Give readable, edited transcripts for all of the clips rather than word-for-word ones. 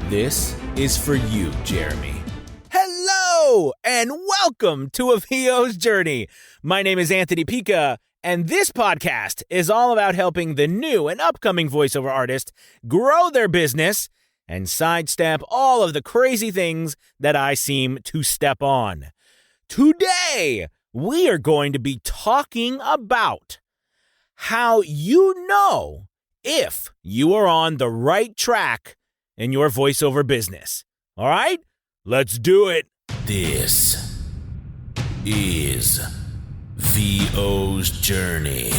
This is for you, Jeremy. Hello, and welcome to A VO's Journey. My name is Anthony Pica, and this podcast is all about helping the new and upcoming voiceover artist grow their business and sidestep all of the crazy things that I seem to step on. Today, we are going to be talking about how you know if you are on the right track in your voiceover business. All right? Let's do it. This is VO's Journey.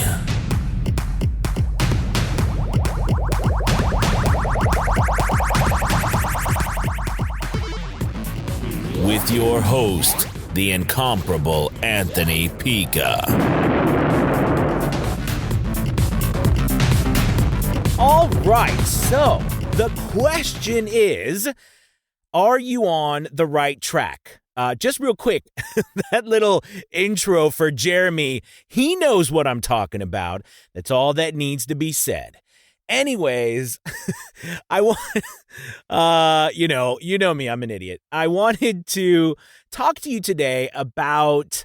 With your host, the incomparable Anthony Pica. All right, so the question is, are you on the right track? Just real quick, that little intro for Jeremy, he knows what I'm talking about. That's all that needs to be said. Anyways, I want, you know me, I'm an idiot. I wanted to talk to you today about,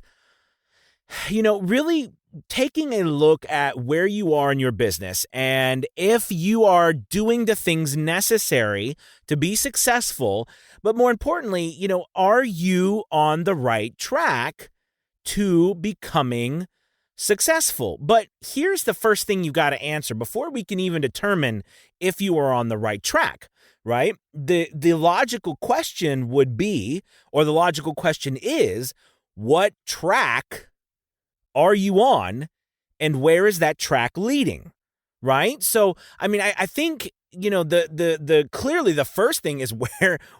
really taking a look at where you are in your business and if you are doing the things necessary to be successful, but more importantly, are you on the right track to becoming successful? But here's the first thing you got to answer before we can even determine if you are on the right track, right? The logical question would be, or the logical question is, what track are you on, and where is that track leading, right? So, I think, the clearly the first thing is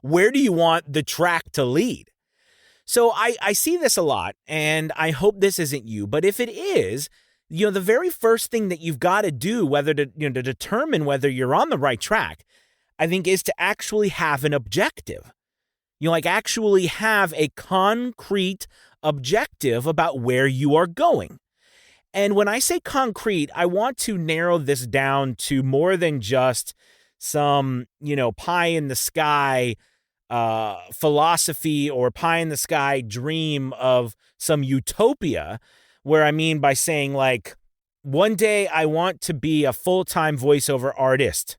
where do you want the track to lead? So I see this a lot, and I hope this isn't you, but if it is, the very first thing that you've got to do, whether to determine whether you're on the right track, I think is to actually have an objective. Actually have a concrete objective about where you are going. And when I say concrete, I want to narrow this down to more than just some, pie in the sky philosophy or pie in the sky dream of some utopia, where I mean by saying one day I want to be a full-time voiceover artist.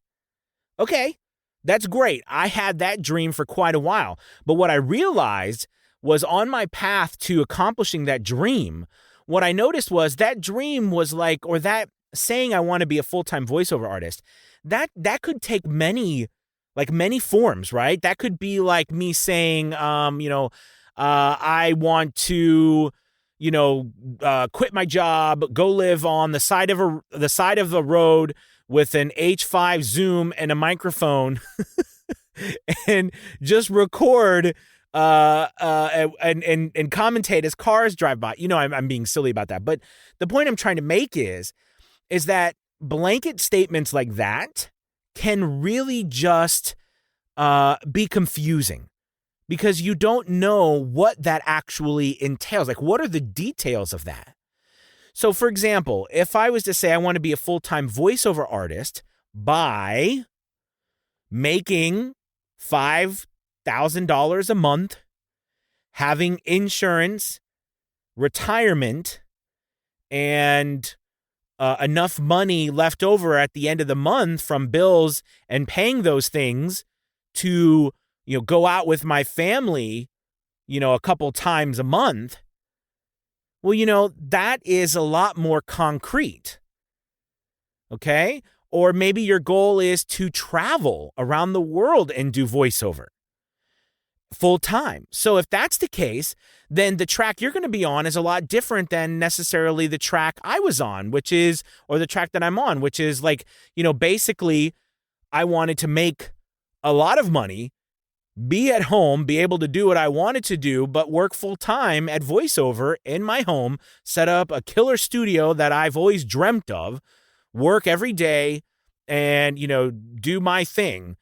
Okay, that's great. I had that dream for quite a while. But what I realized was on my path to accomplishing that dream, what I noticed was that dream was or that saying I want to be a full-time voiceover artist, that could take many forms, right? That could be like me saying, I want to, quit my job, go live on the side of a road with an H5 Zoom and a microphone and just record and commentate as cars drive by. I'm being silly about that. But the point I'm trying to make is that blanket statements like that can really just be confusing because you don't know what that actually entails. What are the details of that? So, for example, if I was to say I want to be a full-time voiceover artist by making $5,000 a month, having insurance, retirement, and enough money left over at the end of the month from bills and paying those things to, go out with my family, a couple times a month. Well, that is a lot more concrete. Okay? Or maybe your goal is to travel around the world and do voiceover full time. So if that's the case, then the track you're going to be on is a lot different than necessarily the track I was on, or the track that I'm on, which is basically I wanted to make a lot of money, be at home, be able to do what I wanted to do, but work full time at voiceover in my home, set up a killer studio that I've always dreamt of, work every day and, do my thing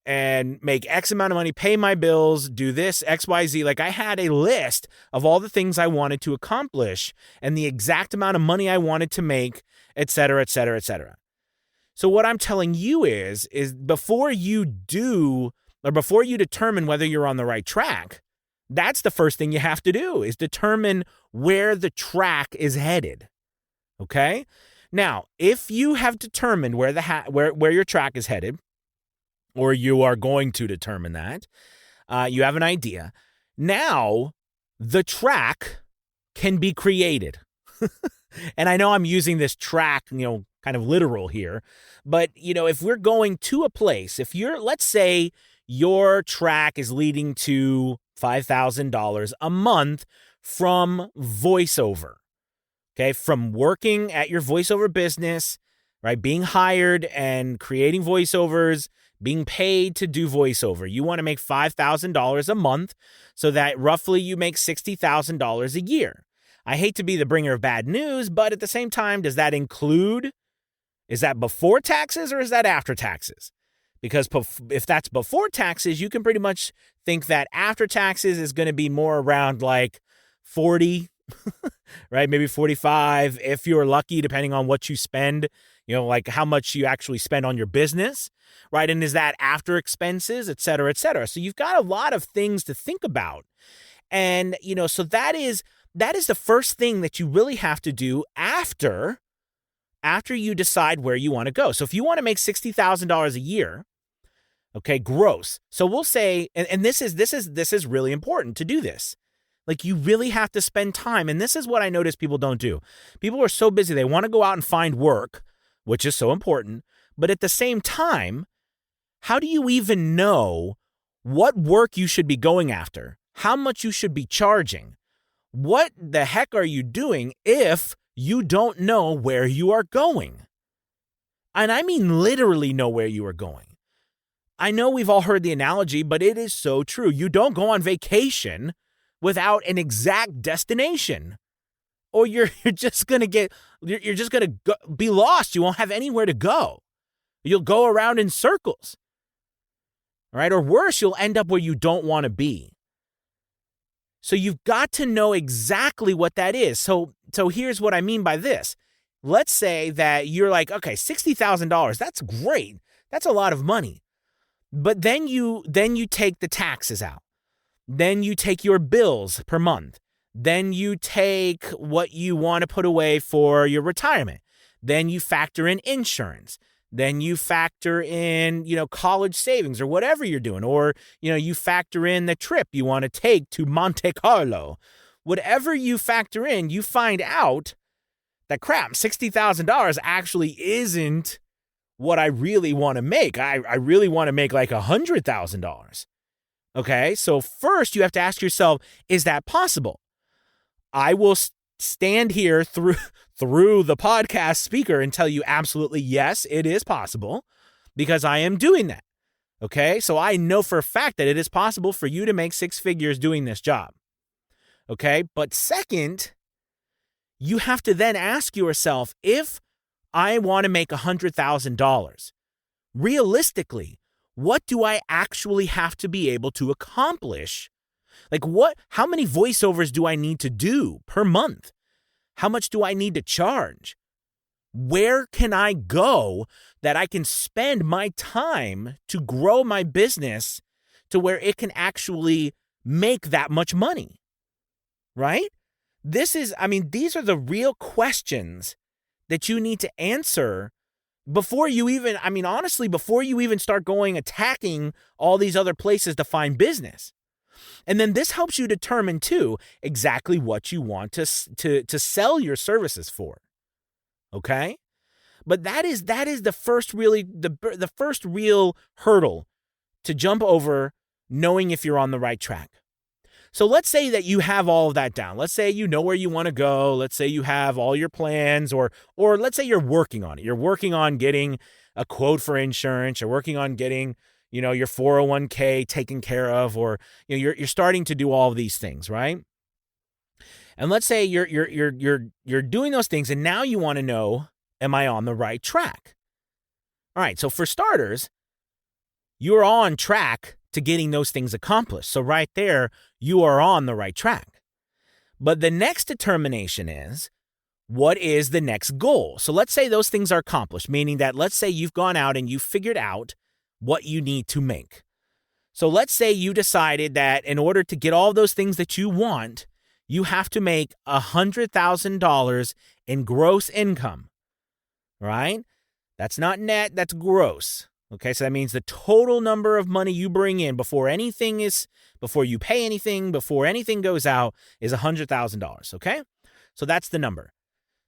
and make X amount of money, pay my bills, do this, X, Y, Z. I had a list of all the things I wanted to accomplish and the exact amount of money I wanted to make, et cetera, et cetera, et cetera. So what I'm telling you is before you do or before you determine whether you're on the right track, that's the first thing you have to do is determine where the track is headed. Okay? Now, if you have determined where your track is headed, or you are going to determine that, you have an idea. Now, the track can be created. And I know I'm using this track, kind of literal here, but, if we're going to a place, let's say your track is leading to $5,000 a month from voiceover, okay, from working at your voiceover business, right, being hired and creating voiceovers, being paid to do voiceover. You want to make $5,000 a month so that roughly you make $60,000 a year. I hate to be the bringer of bad news, but at the same time, is that before taxes or is that after taxes? Because if that's before taxes, you can pretty much think that after taxes is going to be more around like 40, right? Maybe 45 if you're lucky, depending on what you spend, like how much you actually spend on your business, right? And is that after expenses, et cetera, et cetera. So you've got a lot of things to think about. And, so that is the first thing that you really have to do after you decide where you want to go. So if you want to make $60,000 a year, okay, gross. So we'll say, and this is really important to do this. Like you really have to spend time. And this is what I notice people don't do. People are so busy. They want to go out and find work, which is so important. But at the same time, how do you even know what work you should be going after? How much you should be charging? What the heck are you doing if you don't know where you are going? And I mean literally know where you are going. I know we've all heard the analogy, but it is so true. You don't go on vacation without an exact destination, or you're just going to be lost. You won't have anywhere to go. You'll go around in circles, right? Or worse, you'll end up where you don't want to be. So you've got to know exactly what that is. So here's what I mean by this. Let's say that you're like, okay, $60,000, that's great. That's a lot of money. But then you take the taxes out. Then you take your bills per month. Then you take what you want to put away for your retirement. Then you factor in insurance. Then you factor in, college savings or whatever you're doing. Or, you factor in the trip you want to take to Monte Carlo. Whatever you factor in, you find out that crap, $60,000 actually isn't what I really want to make. I really want to make like $100,000. Okay, so first you have to ask yourself, is that possible? I will stand here through the podcast speaker and tell you absolutely yes, it is possible, because I am doing that. Okay, so I know for a fact that it is possible for you to make six figures doing this job. Okay, but second, you have to then ask yourself, if I want to make $100,000, realistically, what do I actually have to be able to accomplish? Like how many voiceovers do I need to do per month? How much do I need to charge? Where can I go that I can spend my time to grow my business to where it can actually make that much money? Right? These are the real questions that you need to answer before you even start attacking all these other places to find business. And then this helps you determine too exactly what you want to sell your services for. Okay? But that is the first the first real hurdle to jump over, knowing if you're on the right track. So let's say that you have all of that down. Let's say you know where you want to go. Let's say you have all your plans, or let's say you're working on it. You're working on getting a quote for insurance. You're working on getting, your 401k taken care of, or you're starting to do all of these things, right? And let's say you're doing those things, and now you want to know, am I on the right track? All right, so for starters, you're on track to getting those things accomplished. So right there, you are on the right track. But the next determination is, what is the next goal? So let's say those things are accomplished, meaning that let's say you've gone out and you've figured out what you need to make. So let's say you decided that in order to get all those things that you want, you have to make $100,000 in gross income, right? That's not net, that's gross. Okay, so that means the total number of money you bring in before you pay anything, before anything goes out is $100,000, okay? So that's the number.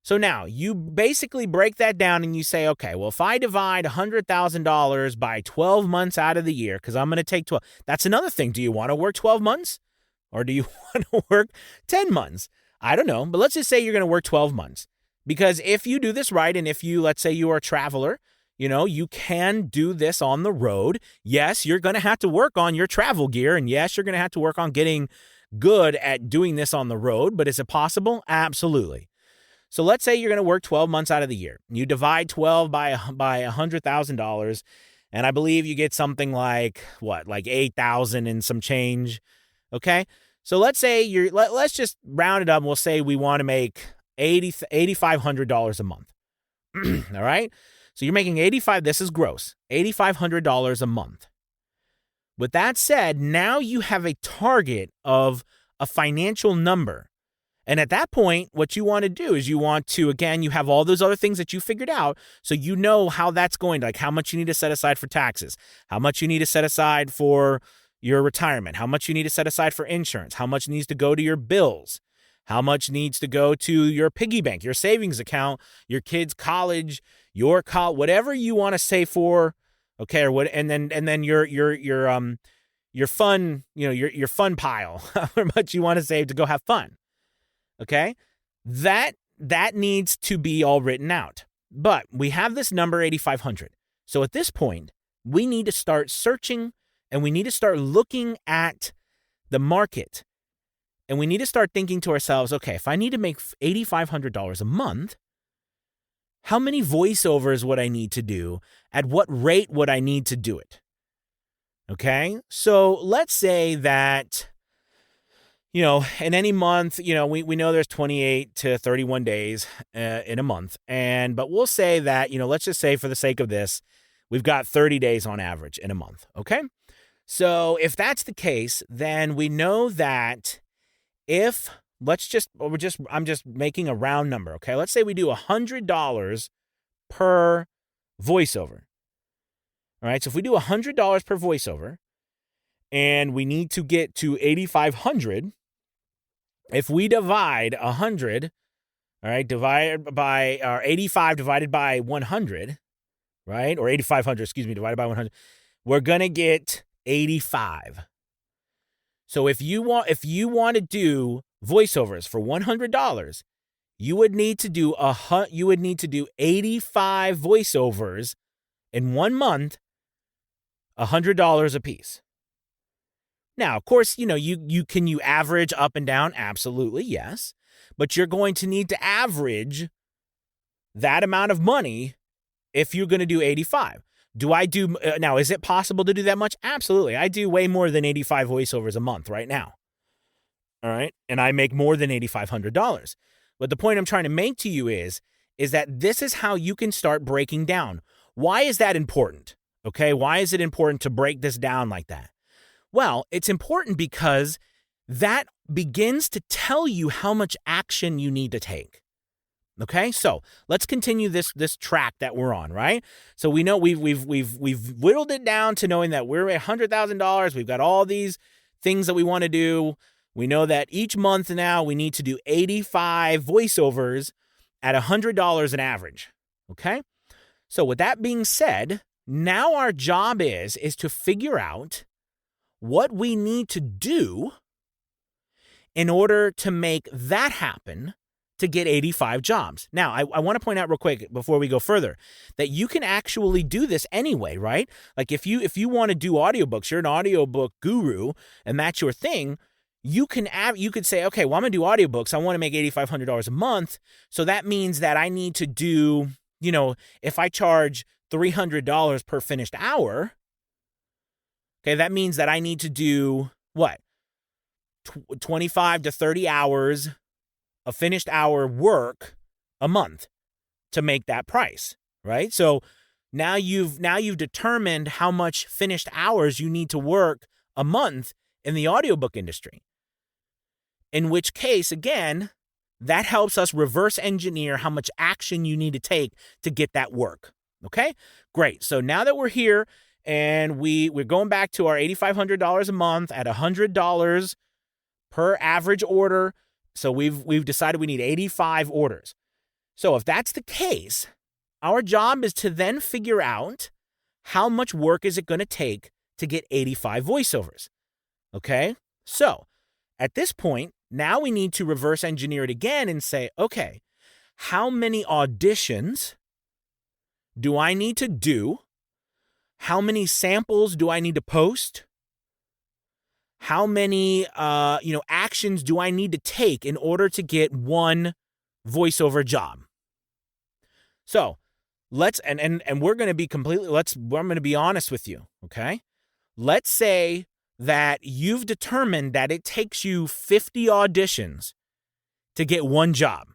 So now you basically break that down and you say, okay, well, if I divide $100,000 by 12 months out of the year, because I'm going to take 12, that's another thing. Do you want to work 12 months or do you want to work 10 months? I don't know, but let's just say you're going to work 12 months. Because if you do this right, and if you, let's say you are a traveler, you can do this on the road. Yes, you're going to have to work on your travel gear, and yes, you're going to have to work on getting good at doing this on the road, but is it possible? Absolutely. So let's say you're going to work 12 months out of the year. You divide 12 by $100,000, and I believe you get something like, like 8,000 and some change, okay? So let's say let's just round it up, and we'll say we want to make $8,500 a month, all right? So you're making this is gross, $8,500 a month. With that said, now you have a target of a financial number. And at that point, what you want to do is you have all those other things that you figured out. So you know how that's going, like how much you need to set aside for taxes, how much you need to set aside for your retirement, how much you need to set aside for insurance, how much needs to go to your bills, how much needs to go to your piggy bank, your savings account, your kids' college, whatever you want to save for, okay, or what, and then your fun, your fun pile, how much you want to save to go have fun. Okay, that needs to be all written out. But we have this number 8,500. So at this point, we need to start searching and we need to start looking at the market. And we need to start thinking to ourselves, okay, if I need to make $8,500 a month, how many voiceovers would I need to do? At what rate would I need to do it? Okay, so let's say that in any month, we know there's 28 to 31 days in a month. But we'll say that, let's just say for the sake of this, we've got 30 days on average in a month. Okay. So if that's the case, then we know that I'm just making a round number. Okay. Let's say we do $100 per voiceover. All right. So if we do $100 per voiceover and we need to get to 8,500, if we divide 100, all right, divided by 85 divided by 100, right, or 8,500, divided by 100, we're gonna get 85. So if you want to do voiceovers for $100, you would need to do 85 voiceovers in 1 month, $100 a piece. Now, of course, you average up and down? Absolutely, yes. But you're going to need to average that amount of money if you're going to do 85. Now, is it possible to do that much? Absolutely. I do way more than 85 voiceovers a month right now. All right. And I make more than $8,500. But the point I'm trying to make to you is that this is how you can start breaking down. Why is that important? Okay. Why is it important to break this down like that? Well, it's important because that begins to tell you how much action you need to take. Okay, so let's continue this track that we're on, right? So we know we've whittled it down to knowing that we're at $100,000. We've got all these things that we want to do. We know that each month now we need to do 85 voiceovers at $100 an average. Okay, so with that being said, now our job is to figure out what we need to do in order to make that happen to get 85 jobs. Now, I want to point out real quick before we go further that you can actually do this anyway, right? Like if you want to do audiobooks, you're an audiobook guru and that's your thing, you could say, okay, well, I'm going to do audiobooks. I want to make $8,500 a month. So that means that I need to do, if I charge $300 per finished hour, okay, that means that I need to do what? 25 to 30 hours of finished hour work a month to make that price, right? So now you've determined how much finished hours you need to work a month in the audiobook industry. In which case, again, that helps us reverse engineer how much action you need to take to get that work. Okay, great. So now that we're here and we're going back to our $8,500 a month at $100 per average order. So we've decided we need 85 orders. So if that's the case, our job is to then figure out how much work is it going to take to get 85 voiceovers. Okay, so at this point, now we need to reverse engineer it again and say, okay, how many auditions do I need to do? How many samples do I need to post? How many actions do I need to take in order to get one voiceover job? So let's and we're going to be I'm going to be honest with you, okay? Let's say that you've determined that it takes you 50 auditions to get one job.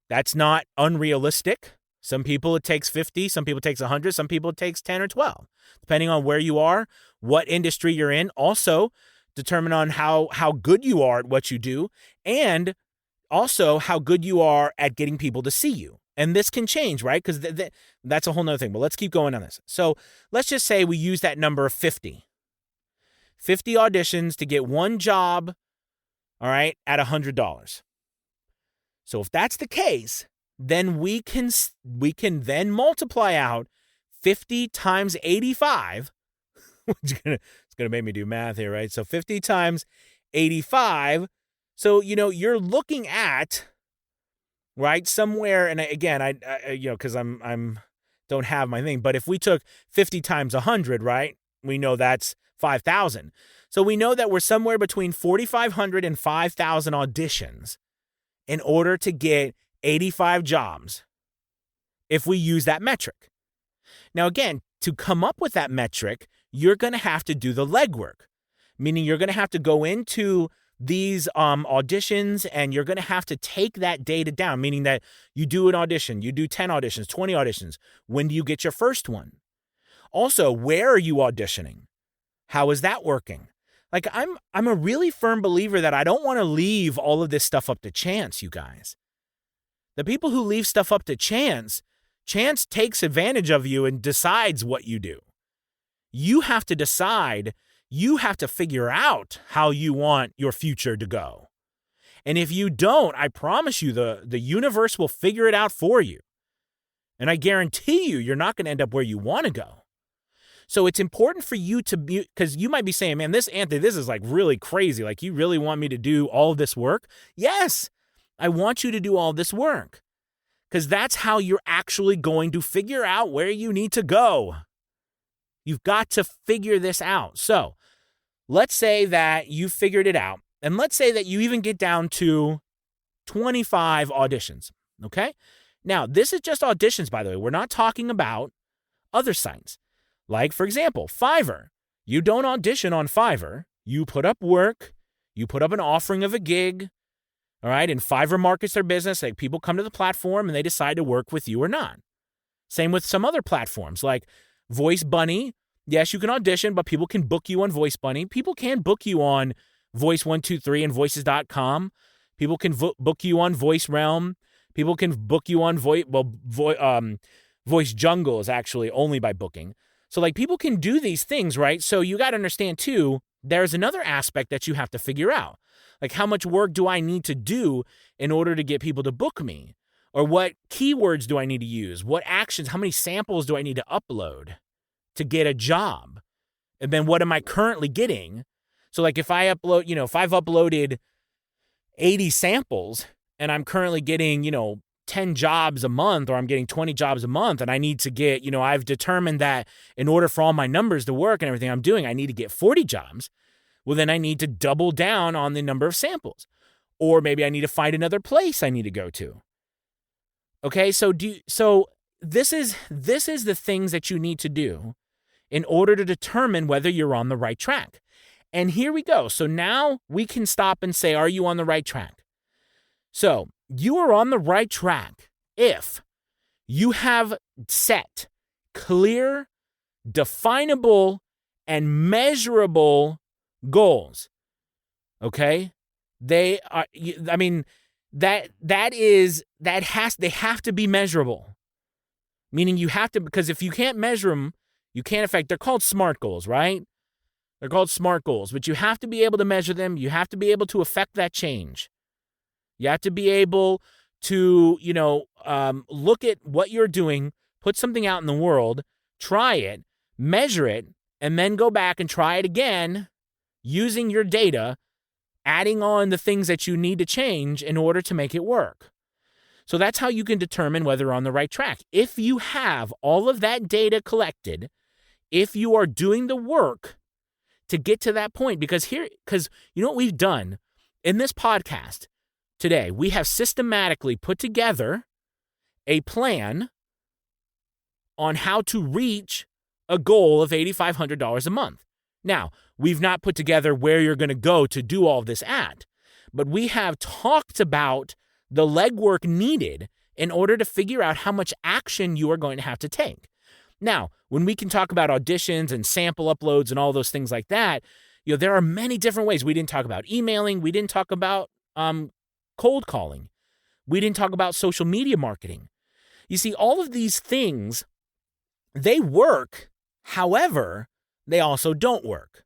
That's not unrealistic. Some people it takes 50, some people it takes 100, some people it takes 10 or 12, depending on where you are, what industry you're in. Also, determine on how good you are at what you do, and also how good you are at getting people to see you. And this can change, right? Because that's a whole nother thing. But let's keep going on this. So let's just say we use that number of 50. 50 auditions to get one job, all right, at $100. So if that's the case, then we can then multiply out 50 times 85. It's gonna make me do math here, right? So 50 times 85. So you're looking at, right, somewhere. And again, I because I'm don't have my thing, but if we took 50 times 100, right, we know that's 5,000. So we know that we're somewhere between 4,500 and 5,000 auditions in order to get 85 jobs if we use that metric. Now, again, to come up with that metric, you're going to have to do the legwork, meaning you're going to have to go into these auditions and you're going to have to take that data down, meaning that you do an audition, you do 10 auditions, 20 auditions. When do you get your first one? Also, where are you auditioning? How is that working? Like, I'm a really firm believer that I don't want to leave all of this stuff up to chance, you guys. The people who leave stuff up to chance takes advantage of you and decides what you do. You have to decide, you have to figure out how you want your future to go. And if you don't, I promise you the universe will figure it out for you. And I guarantee you're not going to end up where you want to go. So it's important for you to be, because you might be saying, man, Anthony, this is like really crazy. Like, you really want me to do all this work? Yes, I want you to do all this work, because that's how you're actually going to figure out where you need to go. You've got to figure this out. So let's say that you figured it out, and let's say that you even get down to 25 auditions, okay? Now, this is just auditions, by the way. We're not talking about other sites. Like, for example, Fiverr. You don't audition on Fiverr. You put up work. You put up an offering of a gig. All right? And Fiverr markets their business. Like, people come to the platform and they decide to work with you or not. Same with some other platforms like Voice Bunny. Yes, you can audition, but people can book you on Voice Bunny. People can book you on Voice123 and Voices.com. People can book you on Voice Realm. People can book you on Voice Jungle is actually only by booking. So, like, people can do these things, right? So you got to understand, too, there's another aspect that you have to figure out. Like, how much work do I need to do in order to get people to book me? Or what keywords do I need to use? What actions, how many samples do I need to upload to get a job? And then what am I currently getting? So, like, if I've uploaded 80 samples and I'm currently getting, 10 jobs a month, or I'm getting 20 jobs a month, and I need to get, I've determined that in order for all my numbers to work and everything I'm doing, I need to get 40 jobs. Well, then I need to double down on the number of samples. Or maybe I need to find another place I need to go to. Okay, so this is the things that you need to do in order to determine whether you're on the right track. And here we go. So now we can stop and say, are you on the right track? So you are on the right track if you have set clear, definable, and measurable goals. Okay? They have to be measurable. Meaning you have to, because if you can't measure them, you can't affect. They're called SMART goals, right? They're called SMART goals, but you have to be able to measure them. You have to be able to affect that change. You have to be able to, look at what you're doing, put something out in the world, try it, measure it, and then go back and try it again using your data, adding on the things that you need to change in order to make it work. So that's how you can determine whether you're on the right track. If you have all of that data collected, if you are doing the work to get to that point, because you know what we've done in this podcast today, we have systematically put together a plan on how to reach a goal of $8,500 a month. Now, we've not put together where you're going to go to do all this at, but we have talked about the legwork needed in order to figure out how much action you are going to have to take. Now, when we can talk about auditions and sample uploads and all those things like that, there are many different ways. We didn't talk about emailing. We didn't talk about cold calling. We didn't talk about social media marketing. You see, all of these things, they work. However, they also don't work.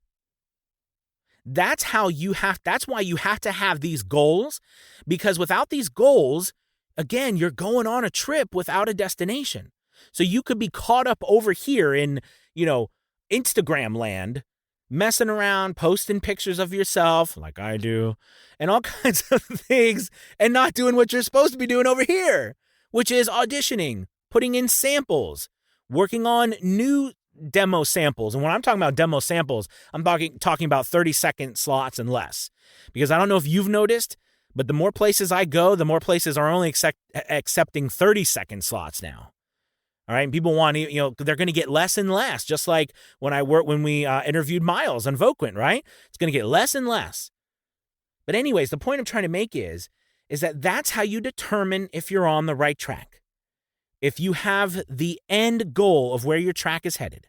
That's why you have to have these goals, because without these goals, again, you're going on a trip without a destination. So you could be caught up over here in, Instagram land, messing around, posting pictures of yourself like I do, and all kinds of things, and not doing what you're supposed to be doing over here, which is auditioning, putting in samples, working on new demo samples. And when I'm talking about demo samples, I'm talking about 30-second slots and less. Because I don't know if you've noticed, but the more places I go, the more places are only accepting 30-second slots now. All right, and people want to, they're going to get less and less. Just like when we interviewed Miles on Voquent, right? It's going to get less and less. But anyways, the point I'm trying to make is that that's how you determine if you're on the right track. If you have the end goal of where your track is headed,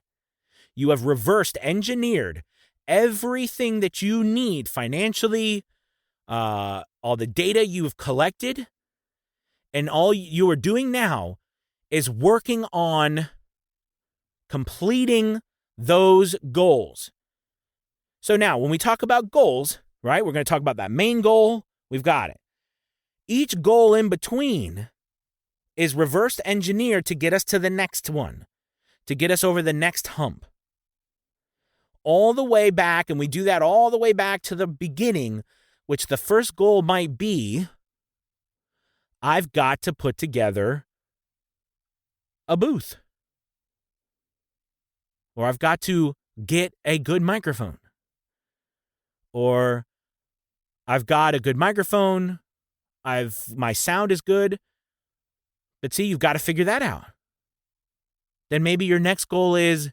you have reversed engineered everything that you need financially, all the data you've collected, and all you are doing now is working on completing those goals. So now, when we talk about goals, right, we're going to talk about that main goal. We've got it. Each goal in between is reverse engineered to get us to the next one, to get us over the next hump. All the way back, and we do that all the way back to the beginning, which the first goal might be, I've got to put together a booth. Or I've got to get a good microphone. Or I've got a good microphone, my sound is good. But see, you've got to figure that out. Then maybe your next goal is,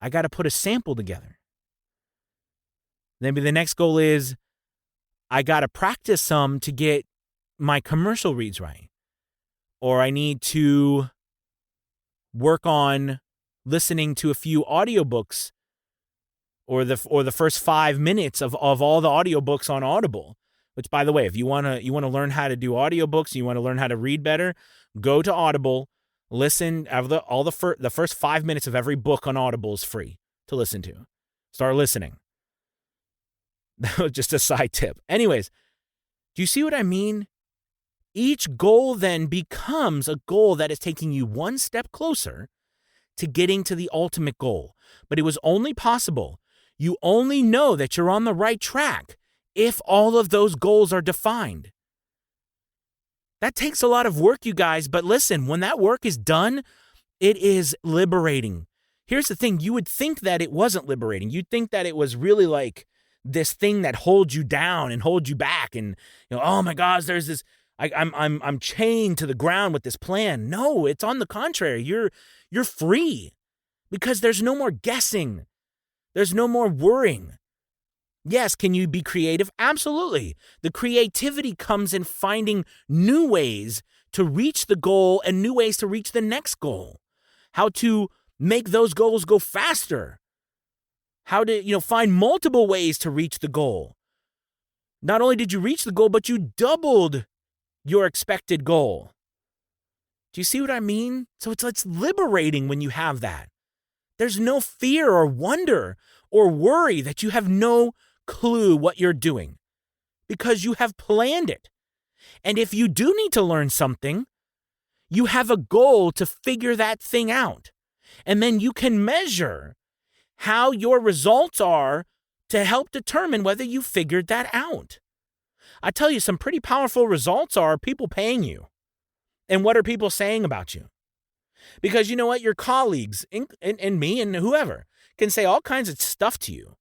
I got to put a sample together. Maybe the next goal is, I got to practice some to get my commercial reads right. Or I need to work on listening to a few audiobooks or the first 5 minutes of all the audiobooks on Audible. Which, by the way, if you want to learn how to do audiobooks, you want to learn how to read better, go to Audible, listen. The first 5 minutes of every book on Audible is free to listen to. Start listening. That was just a side tip. Anyways, do you see what I mean? Each goal then becomes a goal that is taking you one step closer to getting to the ultimate goal. But it was only possible. You only know that you're on the right track if all of those goals are defined. That takes a lot of work, you guys, but listen, when that work is done, it is liberating. Here's the thing, you would think that it wasn't liberating. You'd think that it was really like this thing that holds you down and holds you back and, oh my gosh, there's this, I'm chained to the ground with this plan. No, it's on the contrary. You're free because there's no more guessing. There's no more worrying. Yes, can you be creative? Absolutely. The creativity comes in finding new ways to reach the goal and new ways to reach the next goal. How to make those goals go faster. how to, find multiple ways to reach the goal. Not only did you reach the goal, but you doubled your expected goal. Do you see what I mean? So it's liberating when you have that. There's no fear or wonder or worry that you have no clue what you're doing because you have planned it. And if you do need to learn something, you have a goal to figure that thing out. And then you can measure how your results are to help determine whether you figured that out. I tell you, some pretty powerful results are people paying you. And what are people saying about you? Because you know what? Your colleagues and me and whoever can say all kinds of stuff to you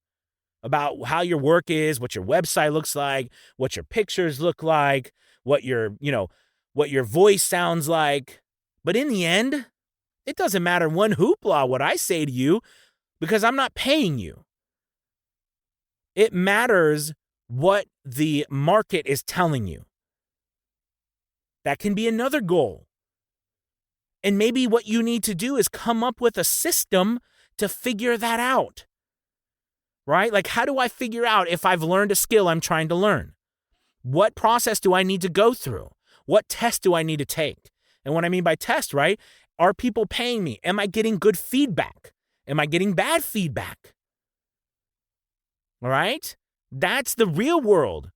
about how your work is, what your website looks like, what your pictures look like, what your voice sounds like. But in the end, it doesn't matter one hoopla what I say to you because I'm not paying you. It matters what the market is telling you. That can be another goal. And maybe what you need to do is come up with a system to figure that out. Right? Like, how do I figure out if I've learned a skill I'm trying to learn? What process do I need to go through? What test do I need to take? And what I mean by test, right? Are people paying me? Am I getting good feedback? Am I getting bad feedback? All right? That's the real world.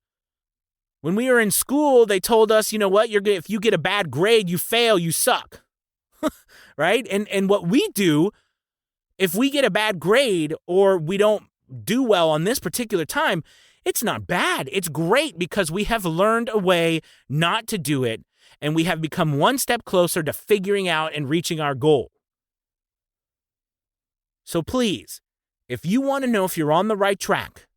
When we were in school, they told us, you know what? If you get a bad grade, you fail, you suck. Right? And what we do, if we get a bad grade or we don't do well on this particular time, it's not bad. It's great because we have learned a way not to do it, and we have become one step closer to figuring out and reaching our goal. So please, if you want to know if you're on the right track,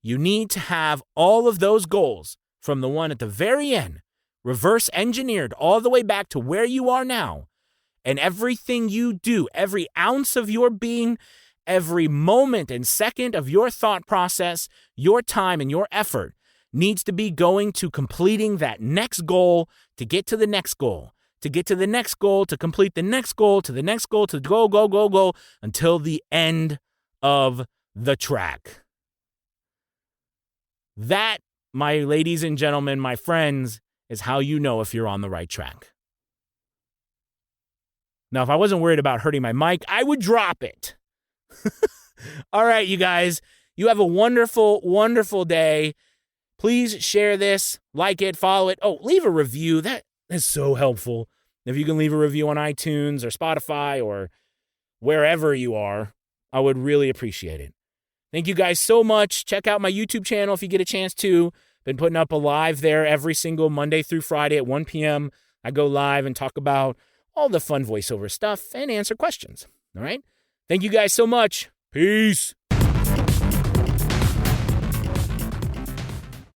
you need to have all of those goals from the one at the very end, reverse engineered all the way back to where you are now. And everything you do, every ounce of your being, every moment and second of your thought process, your time and your effort needs to be going to completing that next goal to get to the next goal, to get to the next goal, to complete the next goal, to the next goal, to go until the end of the track. That, my ladies and gentlemen, my friends, is how you know if you're on the right track. Now, if I wasn't worried about hurting my mic, I would drop it. All right, you guys, you have a wonderful, wonderful day. Please share this, like it, follow it. Oh, leave a review. That is so helpful. If you can leave a review on iTunes or Spotify or wherever you are, I would really appreciate it. Thank you guys so much. Check out my YouTube channel if you get a chance to. Been putting up a live there every single Monday through Friday at 1 p.m. I go live and talk about all the fun voiceover stuff and answer questions. All right? Thank you guys so much. Peace.